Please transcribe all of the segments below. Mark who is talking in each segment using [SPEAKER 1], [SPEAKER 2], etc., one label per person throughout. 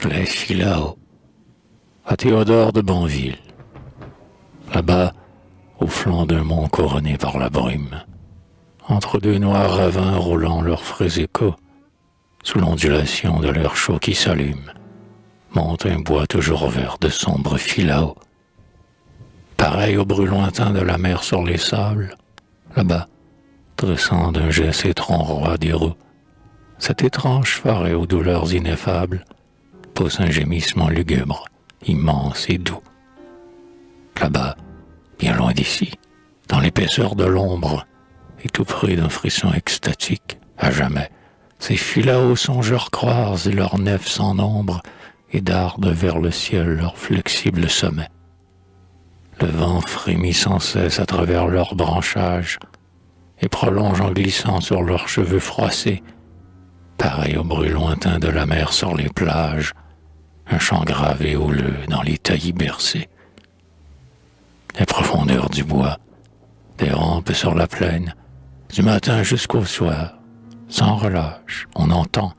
[SPEAKER 1] Les Filao, à Théodore de Banville. Là-bas, au flanc d'un mont couronné par la brume, entre deux noirs ravins roulant leurs frais échos, sous l'ondulation de l'air chaud qui s'allume, monte un bois toujours vert de sombres Filao. Pareil au bruit lointain de la mer sur les sables, là-bas, dressant d'un geste ses troncs rois des roues, cet étrange phare aux douleurs ineffables pousse un gémissement lugubre, immense et doux. Là-bas, bien loin d'ici, dans l'épaisseur de l'ombre, et tout près d'un frisson extatique, à jamais, ces Filao songeurs croisent leurs nefs sans nombre et dardent vers le ciel leurs flexibles sommets. Le vent frémit sans cesse à travers leurs branchages et prolonge en glissant sur leurs cheveux froissés, pareil au bruit lointain de la mer sur les plages, un chant grave et houleux dans les taillis bercés. Les profondeurs du bois, des rampes sur la plaine, du matin jusqu'au soir, sans relâche, on entend,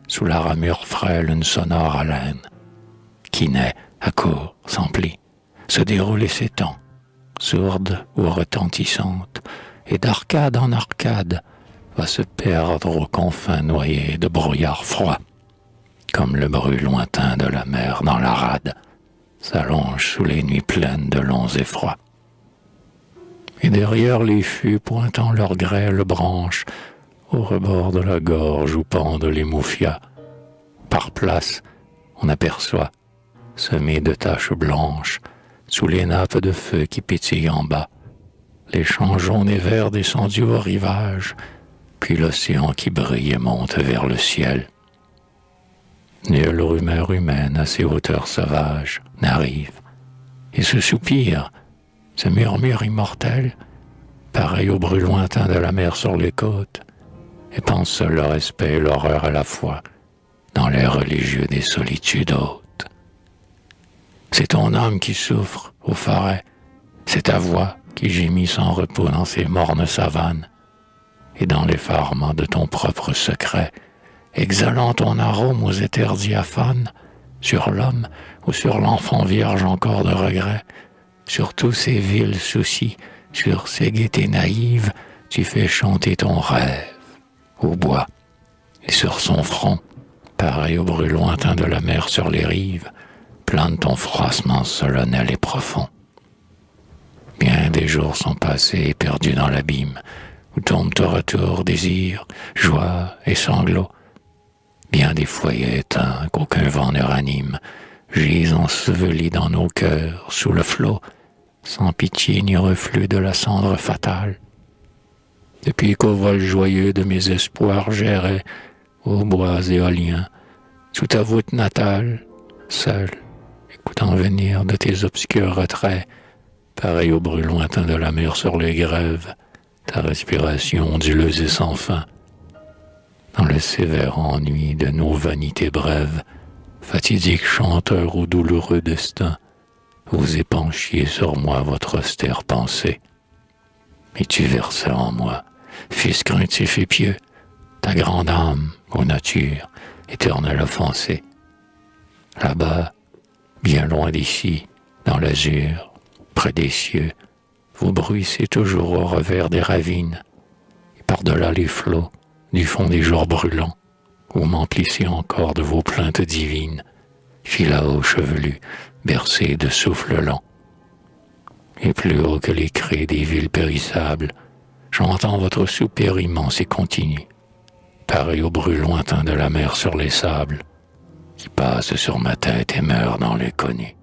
[SPEAKER 1] sous la ramure frêle, une sonore haleine, qui naît, accourt, s'emplit, se déroule et s'étend, sourde ou retentissante, et d'arcade en arcade, va se perdre aux confins noyés de brouillard froid, comme le bruit lointain de la mer dans la rade, s'allonge sous les nuits pleines de longs effrois. Et derrière les fûts pointant leurs grêles branches, au rebord de la gorge où pendent les moufias, par place, on aperçoit, semés de taches blanches, sous les nappes de feu qui pétillent en bas, les champs jaunes et verts descendus au rivage, puis l'océan qui brille et monte vers le ciel. Nulle rumeur humaine à ces hauteurs sauvages n'arrive, et ce soupir, ce murmure immortel, pareil au bruit lointain de la mer sur les côtes, épance le respect et l'horreur à la fois dans l'air religieux des solitudes hautes. C'est ton âme qui souffre, ô Pharet, c'est ta voix qui gémit sans repos dans ces mornes savanes, et dans l'effarement de ton propre secret, exhalant ton arôme aux éthers diaphanes, sur l'homme ou sur l'enfant vierge encore de regret, sur tous ces vils soucis, sur ces gaietés naïves, tu fais chanter ton rêve au bois, et sur son front, pareil au bruit lointain de la mer sur les rives, plane ton froissement solennel et profond. Bien des jours sont passés et perdus dans l'abîme, où tombent tour à tour désir, joie et sanglots. Bien des foyers éteints qu'aucun vent ne ranime, gisent ensevelis dans nos cœurs, sous le flot, sans pitié ni reflux de la cendre fatale. Depuis qu'au vol joyeux de mes espoirs j'errais, aux bois éoliens, sous ta voûte natale, seul, écoutant venir de tes obscurs retraits, pareil au bruit lointain de la mer sur les grèves, ta respiration onduleuse et sans fin. Dans le sévère ennui de nos vanités brèves, fatidiques chanteurs au douloureux destin, vous épanchiez sur moi votre austère pensée. Et tu versais en moi, fils craintif et pieux, ta grande âme, ô nature, éternelle offensée. Là-bas, bien loin d'ici, dans l'azur, près des cieux, vous bruissez toujours au revers des ravines, et par-delà les flots, du fond des jours brûlants, vous m'emplissez encore de vos plaintes divines, Filao chevelu, bercé de souffle lent. Et plus haut que les crêts des villes périssables, j'entends votre soupir immense et continu, pareil au bruit lointain de la mer sur les sables, qui passe sur ma tête et meurt dans l'inconnu.